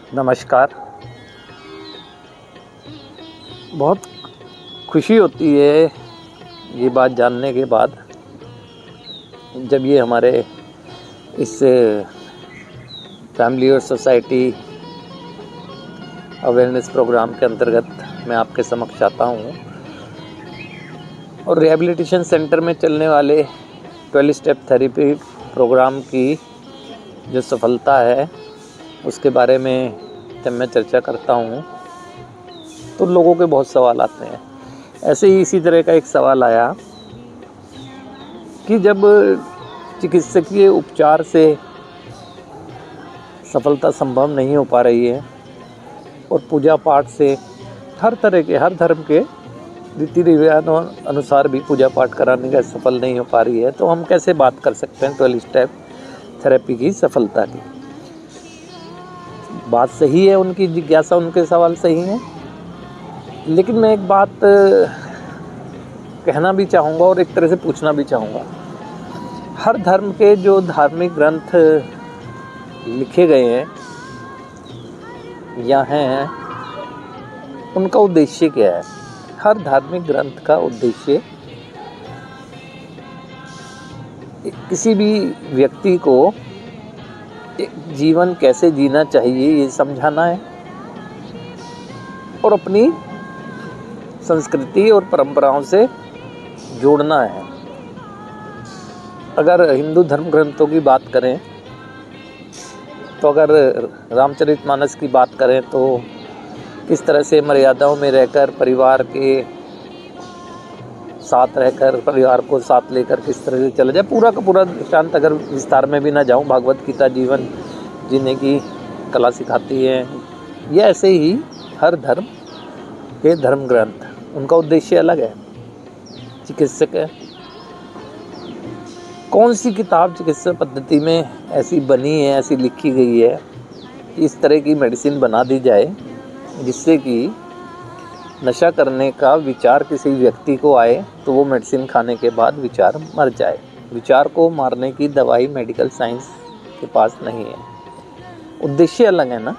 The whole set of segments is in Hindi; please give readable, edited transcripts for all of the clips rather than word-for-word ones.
नमस्कार। बहुत खुशी होती है ये बात जानने के बाद जब ये हमारे इस फैमिली और सोसाइटी अवेयरनेस प्रोग्राम के अंतर्गत मैं आपके समक्ष आता हूँ और रिहैबिलिटेशन सेंटर में चलने वाले 12 स्टेप थेरेपी प्रोग्राम की जो सफलता है उसके बारे में जब मैं चर्चा करता हूँ तो लोगों के बहुत सवाल आते हैं। ऐसे ही इसी तरह का एक सवाल आया कि जब चिकित्सकीय उपचार से सफलता संभव नहीं हो पा रही है और पूजा पाठ से हर धर्म के रीति रिवाजों अनुसार भी पूजा पाठ कराने का सफल नहीं हो पा रही है, तो हम कैसे बात कर सकते हैं 12 स्टेप थेरेपी की सफलता की। बात सही है, उनकी जिज्ञासा, उनके सवाल सही हैं, लेकिन मैं एक बात कहना भी चाहूँगा और एक तरह से पूछना भी चाहूँगा। हर धर्म के जो धार्मिक ग्रंथ लिखे गए हैं या हैं, उनका उद्देश्य क्या है? हर धार्मिक ग्रंथ का उद्देश्य किसी भी व्यक्ति को एक जीवन कैसे जीना चाहिए ये समझाना है और अपनी संस्कृति और परंपराओं से जोड़ना है। अगर हिंदू धर्म ग्रंथों की बात करें तो अगर रामचरितमानस की बात करें तो किस तरह से मर्यादाओं में रहकर परिवार के साथ रहकर परिवार को साथ लेकर किस तरह से चला जाए, पूरा का पूरा दृष्टांत अगर विस्तार में भी ना जाऊं, भागवत गीता जीवन जीने की कला सिखाती है। यह ऐसे ही हर धर्म के धर्म ग्रंथ, उनका उद्देश्य अलग है। चिकित्सक है, कौन सी किताब चिकित्सा पद्धति में ऐसी बनी है, ऐसी लिखी गई है, इस तरह की मेडिसिन बना दी जाए जिससे कि नशा करने का विचार किसी व्यक्ति को आए तो वो मेडिसिन खाने के बाद विचार मर जाए। विचार को मारने की दवाई मेडिकल साइंस के पास नहीं है। उद्देश्य अलग है ना।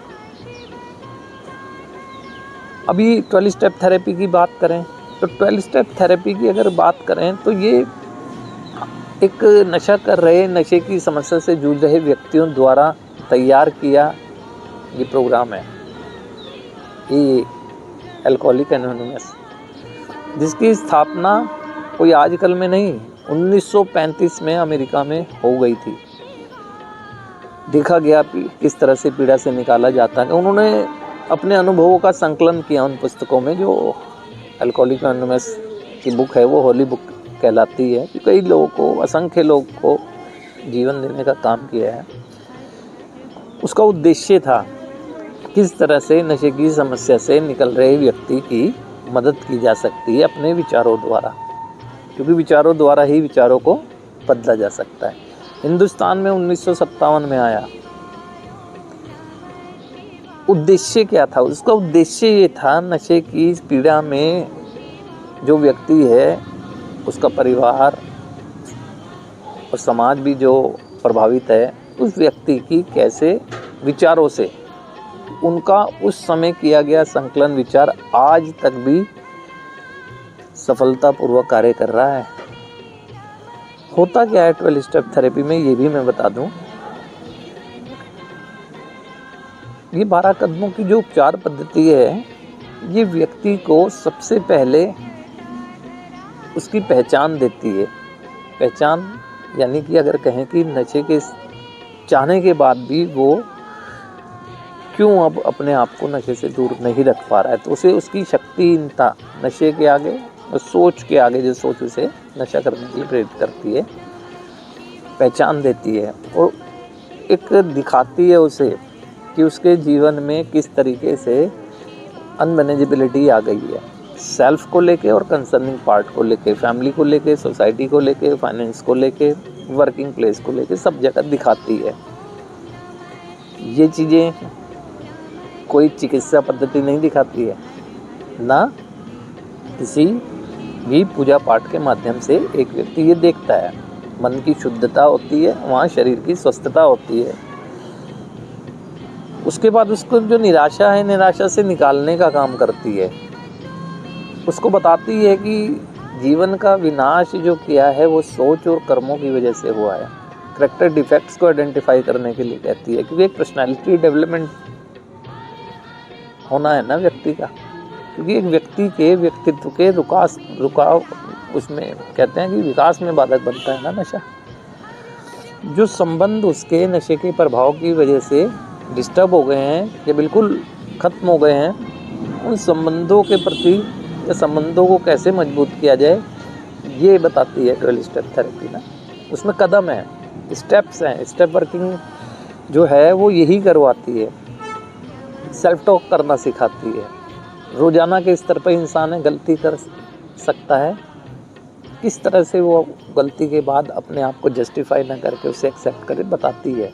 अभी 12 स्टेप थेरेपी की बात करें तो 12 स्टेप थेरेपी की अगर बात करें तो ये एक नशा कर रहे, नशे की समस्या से जूझ रहे व्यक्तियों द्वारा तैयार किया ये प्रोग्राम है, ये अल्कोहलिक एनोनिमस, जिसकी स्थापना कोई आजकल में नहीं, 1935 में अमेरिका में हो गई थी। देखा गया किस तरह से पीड़ा से निकाला जाता है। उन्होंने अपने अनुभवों का संकलन किया उन पुस्तकों में। जो अल्कोहलिक एनोनिमस की बुक है वो होली बुक कहलाती है, कि कई लोगों को, असंख्य लोगों को जीवन देने का काम किया है। उसका उद्देश्य था किस तरह से नशे की समस्या से निकल रहे व्यक्ति की मदद की जा सकती है अपने विचारों द्वारा, क्योंकि विचारों द्वारा ही विचारों को बदला जा सकता है। हिंदुस्तान में 1957 में आया। उद्देश्य क्या था उसका? उद्देश्य ये था, नशे की पीड़ा में जो व्यक्ति है उसका परिवार और समाज भी जो प्रभावित है, उस व्यक्ति की कैसे विचारों से, उनका उस समय किया गया संकलन विचार आज तक भी सफलतापूर्वक कार्य कर रहा है। होता क्या है 12 स्टेप थेरेपी में, ये भी मैं बता दूं। ये 12 कदमों की जो उपचार पद्धति है, ये व्यक्ति को सबसे पहले उसकी पहचान देती है। पहचान यानी कि अगर कहें कि नशे के चाहने के बाद भी वो क्यों अब अपने आप को नशे से दूर नहीं रख पा रहा है, तो उसे उसकी शक्तिहीनता, नशे के आगे और सोच के आगे जो सोच उसे नशा करने के लिए प्रेरित करती है, पहचान देती है और एक दिखाती है उसे कि उसके जीवन में किस तरीके से अनमैनेजेबिलिटी आ गई है, सेल्फ को लेके और कंसर्निंग पार्ट को लेके, फैमिली को लेके, सोसाइटी को लेके, फाइनेंस को लेके, वर्किंग प्लेस को लेके, सब जगह दिखाती है। ये चीज़ें कोई चिकित्सा पद्धति नहीं दिखाती है, ना किसी भी पूजा पाठ के माध्यम से एक व्यक्ति ये देखता है। मन की शुद्धता होती है, वहाँ शरीर की स्वस्थता होती है। उसके बाद उसको जो निराशा है, निराशा से निकालने का काम करती है। उसको बताती है कि जीवन का विनाश जो किया है वो सोच और कर्मों की वजह से हुआ है। करैक्टर डिफेक्ट्स को आइडेंटिफाई करने के लिए कहती है, क्योंकि एक पर्सनालिटी डेवलपमेंट होना है ना व्यक्ति का, क्योंकि एक व्यक्ति के व्यक्तित्व के रुकाव उसमें कहते हैं कि विकास में बाधक बनता है ना नशा। जो संबंध उसके नशे के प्रभाव की वजह से डिस्टर्ब हो गए हैं या बिल्कुल ख़त्म हो गए हैं, उन संबंधों के प्रति या संबंधों को कैसे मजबूत किया जाए, ये बताती है 12 स्टेप थेरेपी ना। उसमें कदम है, स्टेप्स हैं, स्टेप वर्किंग जो है वो यही करवाती है। सेल्फ टॉक करना सिखाती है। रोज़ाना के स्तर पर इंसान गलती कर सकता है, किस तरह से वो गलती के बाद अपने आप को जस्टिफाई ना करके उसे एक्सेप्ट करे बताती है।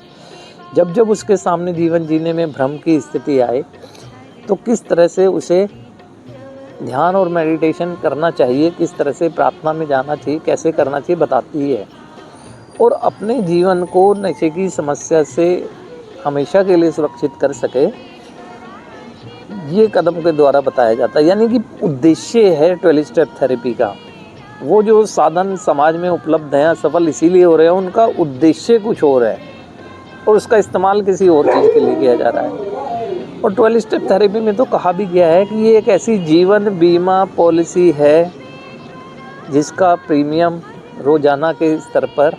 जब जब उसके सामने जीवन जीने में भ्रम की स्थिति आए तो किस तरह से उसे ध्यान और मेडिटेशन करना चाहिए, किस तरह से प्रार्थना में जाना चाहिए, कैसे करना चाहिए बताती है। और अपने जीवन को नशे की समस्या से हमेशा के लिए सुरक्षित कर सके, ये कदम के द्वारा बताया जाता है। यानी कि उद्देश्य है 12 स्टेप थेरेपी का। वो जो साधन समाज में उपलब्ध हैं, असफल इसीलिए हो रहे हैं, उनका उद्देश्य कुछ और है और उसका इस्तेमाल किसी और चीज़ के लिए किया जा रहा है। और 12 स्टेप थेरेपी में तो कहा भी गया है कि ये एक ऐसी जीवन बीमा पॉलिसी है जिसका प्रीमियम रोज़ाना के स्तर पर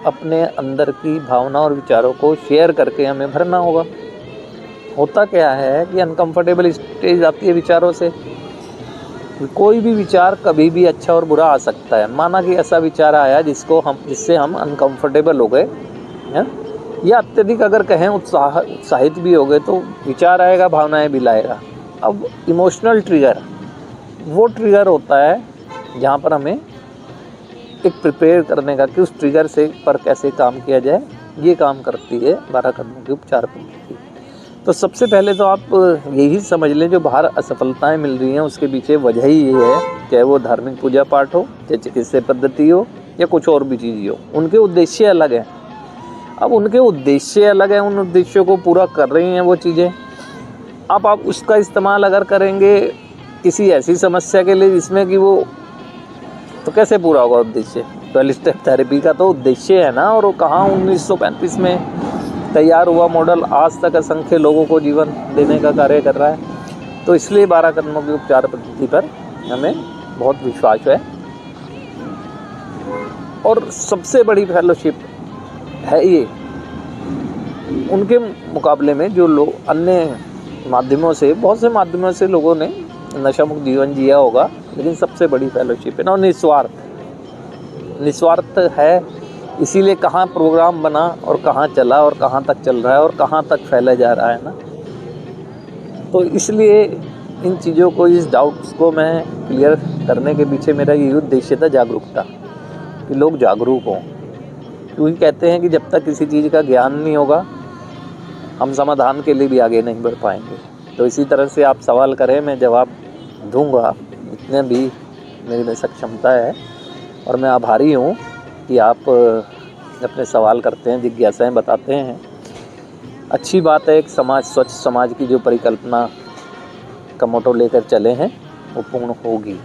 अपने अंदर की भावना और विचारों को शेयर करके हमें भरना होगा। होता क्या है कि अनकंफर्टेबल स्टेज आती है विचारों से। कोई भी विचार कभी भी अच्छा और बुरा आ सकता है। माना कि ऐसा विचार आया जिससे हम अनकंफर्टेबल हो गए हैं, या अत्यधिक अगर कहें उत्साहित भी हो गए, तो विचार आएगा, भावनाएं भी लाएगा। अब इमोशनल ट्रिगर वो ट्रिगर होता है जहाँ पर हमें एक प्रिपेयर करने का कि उस ट्रिगर से पर कैसे काम किया जाए। ये काम करती है 12 कदमों की उपचार पद्धति। तो सबसे पहले तो आप यही समझ लें, जो बाहर असफलताएं मिल रही हैं उसके पीछे वजह ही ये है, चाहे वो धार्मिक पूजा पाठ हो, चाहे चिकित्सा पद्धति हो, या कुछ और भी चीज़ हो। उनके उद्देश्य अलग हैं। अब उनके उद्देश्य अलग हैं, उन उद्देश्यों को पूरा कर रही हैं वो चीज़ें। अब आप उसका इस्तेमाल अगर करेंगे किसी ऐसी समस्या के लिए जिसमें कि वो, तो कैसे पूरा होगा उद्देश्य? 12 स्टेप थेरेपी का तो उद्देश्य है ना। और वो कहाँ 1935 में तैयार हुआ मॉडल आज तक असंख्य लोगों को जीवन देने का कार्य कर रहा है। तो इसलिए 12 कदमों की उपचार पद्धति पर हमें बहुत विश्वास है। और सबसे बड़ी फेलोशिप है ये, उनके मुकाबले में जो लोग अन्य माध्यमों से, बहुत से माध्यमों से लोगों ने नशा मुक्त जीवन जिया होगा, लेकिन सबसे बड़ी फेलोशिप है ना, निस्वार्थ है। इसीलिए कहाँ प्रोग्राम बना और कहाँ चला और कहाँ तक चल रहा है और कहाँ तक फैला जा रहा है ना। तो इसलिए इन चीज़ों को, इस डाउट्स को मैं क्लियर करने के पीछे मेरा यही उद्देश्य था, जागरूकता, कि लोग जागरूक हों। क्योंकि कहते हैं कि जब तक किसी चीज़ का ज्ञान नहीं होगा हम समाधान के लिए भी आगे नहीं बढ़ पाएंगे। तो इसी तरह से आप सवाल करें, मैं जवाब दूंगा जितने भी मेरी में सक्षमता है। और मैं आभारी हूँ कि आप अपने सवाल करते हैं, जिज्ञासाएं बताते हैं। अच्छी बात है, एक समाज, स्वच्छ समाज की जो परिकल्पना का मोटो लेकर चले हैं वो पूर्ण होगी।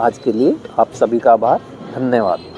आज के लिए आप सभी का आभार, धन्यवाद।